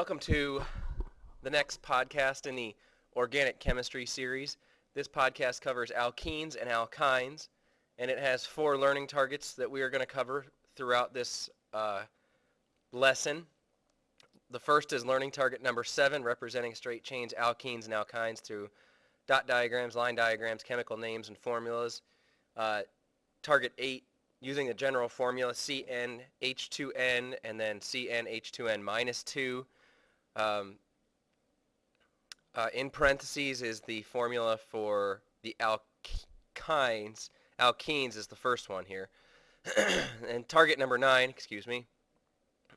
Welcome to the next podcast in the organic chemistry series. This podcast covers alkenes and alkynes, and it has 4 learning targets that we are going to cover throughout this lesson. The first is learning target number 7, representing straight chains, alkenes and alkynes through dot diagrams, line diagrams, chemical names, and formulas. Target 8, using the general formula CnH2n and then CnH2n minus 2. In parentheses is the formula for the alkenes. Alkenes is the first one here. And target number 9,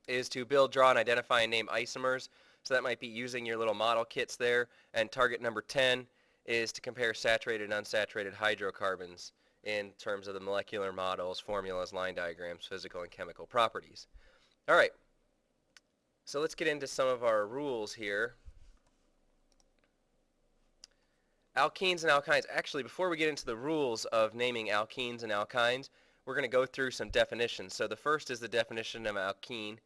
is to build, draw, and identify and name isomers. So that might be using your little model kits there. And target number 10 is to compare saturated and unsaturated hydrocarbons in terms of the molecular models, formulas, line diagrams, physical and chemical properties. All right. So let's get into some of our rules here. Alkenes and alkynes. Actually, before we get into the rules of naming alkenes and alkynes, we're going to go through some definitions. So the first is the definition of alkene.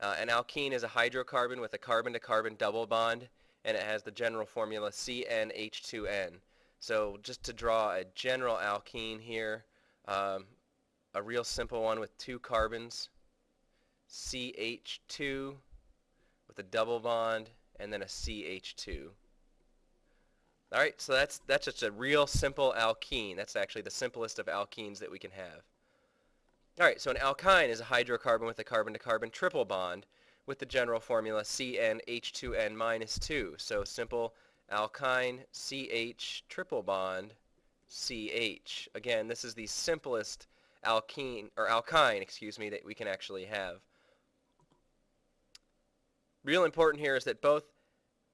An alkene is a hydrocarbon with a carbon-to-carbon double bond, and it has the general formula CnH2n. So just to draw a general alkene here, a real simple one with 2 carbons, CH2 with a double bond, and then a CH2. All right, so that's just a real simple alkene. That's actually the simplest of alkenes that we can have. All right, so an alkyne is a hydrocarbon with a carbon-to-carbon triple bond with the general formula CnH2n minus 2. So simple alkyne CH triple bond CH. Again, this is the simplest alkyne that we can actually have. Real important here is that both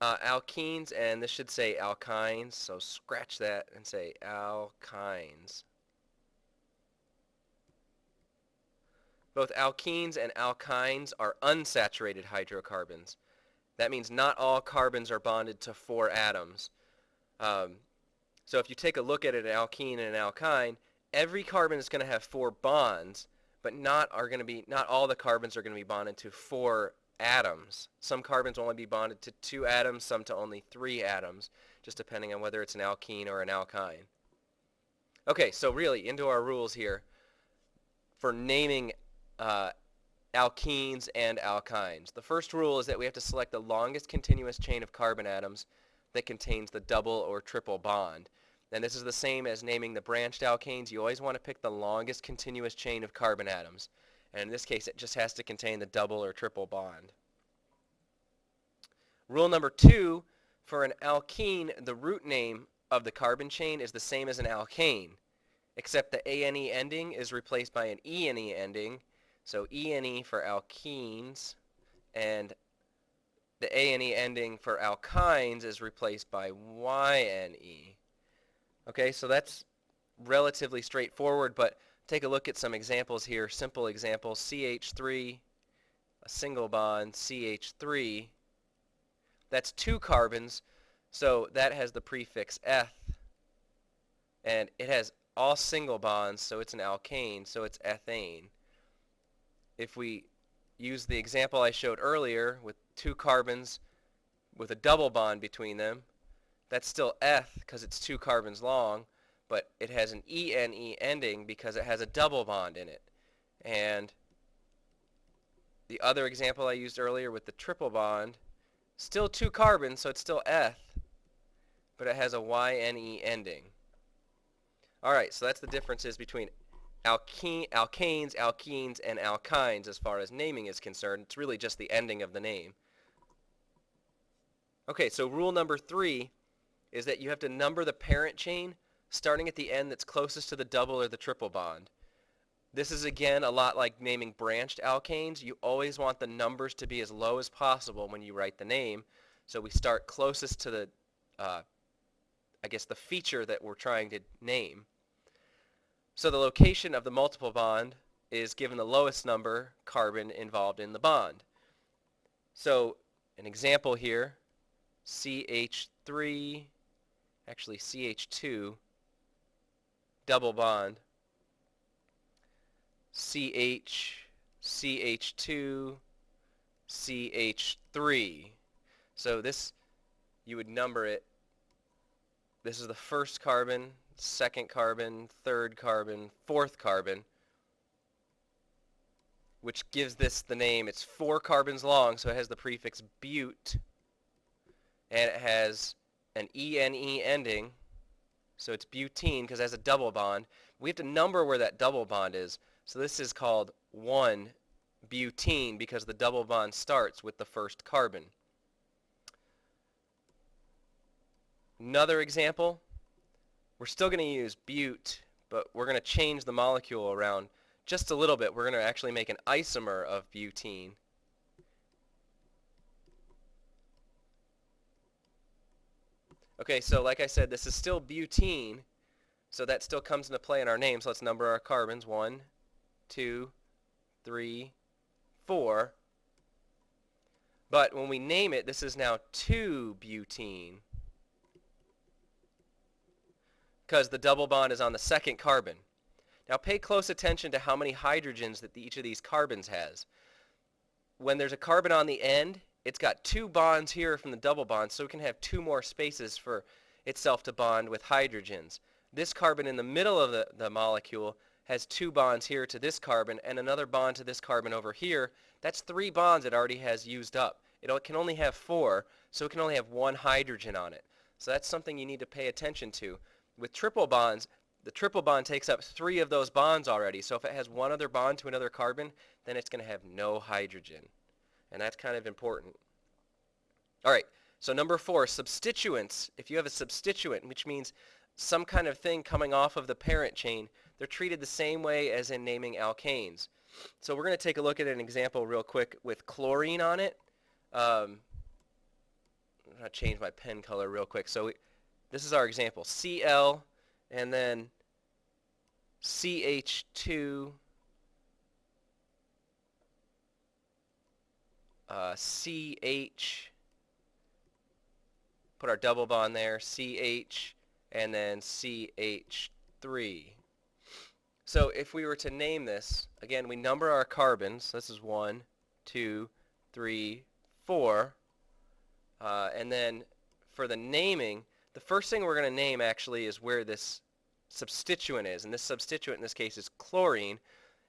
alkenes, and this should say alkynes, so scratch that and say alkynes. Both alkenes and alkynes are unsaturated hydrocarbons. That means not all carbons are bonded to 4 atoms. So if you take a look at an alkene and an alkyne, every carbon is going to have 4 bonds, but not all the carbons are going to be bonded to 4 atoms. Some carbons will only be bonded to 2 atoms, some to only 3 atoms, just depending on whether it's an alkene or an alkyne. Okay, so really into our rules here for naming alkenes and alkynes. The first rule is that we have to select the longest continuous chain of carbon atoms that contains the double or triple bond. And this is the same as naming the branched alkanes. You always want to pick the longest continuous chain of carbon atoms. And in this case, it just has to contain the double or triple bond. Rule number 2, for an alkene, the root name of the carbon chain is the same as an alkane, except the ane ending is replaced by an ene ending. So ene for alkenes, and the ane ending for alkynes is replaced by yne. Okay, so that's relatively straightforward, but take a look at some examples here. Simple examples: CH3, a single bond, CH3. That's 2 carbons, so that has the prefix eth, and it has all single bonds, so it's an alkane, so it's ethane. If we use the example I showed earlier with 2 carbons with a double bond between them, that's still eth because it's 2 carbons long, but it has an ene ending because it has a double bond in it. And the other example I used earlier with the triple bond, still 2 carbons, so it's still eth, but it has a yne ending. Alright, so that's the differences between alkanes, alkenes, and alkynes as far as naming is concerned. It's really just the ending of the name. Okay, so rule number 3 is that you have to number the parent chain starting at the end that's closest to the double or the triple bond. This is again a lot like naming branched alkanes. You always want the numbers to be as low as possible when you write the name. So we start closest to the, the feature that we're trying to name. So the location of the multiple bond is given the lowest number carbon involved in the bond. So an example here, CH3, actually CH2, double bond, CH, CH2, CH3. So this, you would number it. This is the first carbon, second carbon, third carbon, fourth carbon, which gives this the name. It's 4 carbons long, so it has the prefix but, and it has an ene ending, so it's butene because it has a double bond. We have to number where that double bond is, so this is called 1-butene because the double bond starts with the first carbon. Another example, we're still going to use but, but we're going to change the molecule around just a little bit. We're going to actually make an isomer of butene. Okay, so like I said, this is still butene, so that still comes into play in our name. So let's number our carbons. 1, 2, 3, 4. But when we name it, this is now 2-butene because the double bond is on the second carbon. Now pay close attention to how many hydrogens that each of these carbons has. When there's a carbon on the end, it's got 2 bonds here from the double bond, so it can have 2 more spaces for itself to bond with hydrogens. This carbon in the middle of the molecule has 2 bonds here to this carbon and another bond to this carbon over here. That's 3 bonds it already has used up. It can only have 4, so it can only have 1 hydrogen on it. So that's something you need to pay attention to. With triple bonds, the triple bond takes up 3 of those bonds already. So if it has one other bond to another carbon, then it's going to have no hydrogen. And that's kind of important. All right, so number 4, substituents. If you have a substituent, which means some kind of thing coming off of the parent chain, they're treated the same way as in naming alkanes. So we're going to take a look at an example real quick with chlorine on it. I'm going to change my pen color real quick. So this is our example, Cl and then CH2, CH, put our double bond there, CH, and then CH3. So if we were to name this, again, we number our carbons. This is 1, 2, 3, 4. And then for the naming, the first thing we're going to name actually is where this substituent is. And this substituent in this case is chlorine.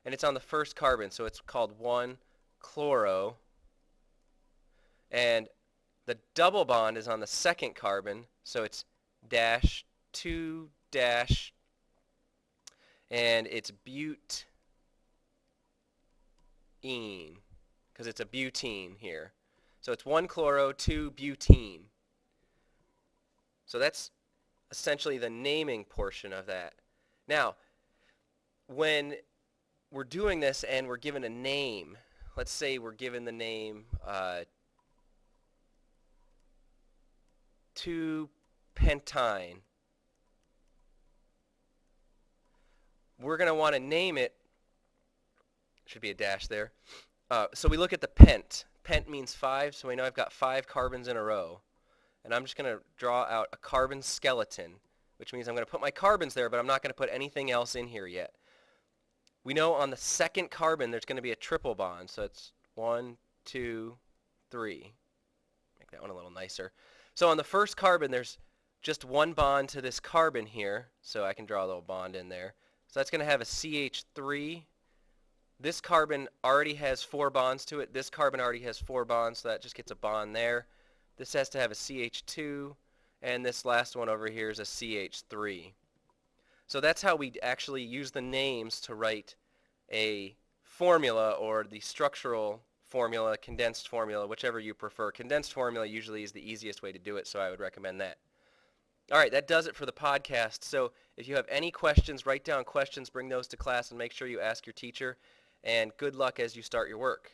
And it's on the first carbon, so it's called 1-chloro. And the double bond is on the second carbon, so it's dash 2 dash, and it's butene because it's a butene here. So it's 1-chloro, 2-butene. So that's essentially the naming portion of that. Now, when we're doing this and we're given a name, let's say we're given the name 2-pentyne. We're going to want to name it, should be a dash there. So we look at the pent. Pent means 5, so we know I've got 5 carbons in a row. And I'm just going to draw out a carbon skeleton, which means I'm going to put my carbons there, but I'm not going to put anything else in here yet. We know on the second carbon there's going to be a triple bond, so it's 1, 2, 3. Make that one a little nicer. So on the first carbon there's just 1 bond to this carbon here, so I can draw a little bond in there. So that's going to have a CH3. This carbon already has 4 bonds to it. This carbon already has 4 bonds, so that just gets a bond there. This has to have a CH2, and this last one over here is a CH3. So that's how we actually use the names to write a formula, or the structural formula, condensed formula, whichever you prefer. Condensed formula usually is the easiest way to do it, so I would recommend that. All right, that does it for the podcast. So if you have any questions, write down questions, bring those to class, and make sure you ask your teacher. And good luck as you start your work.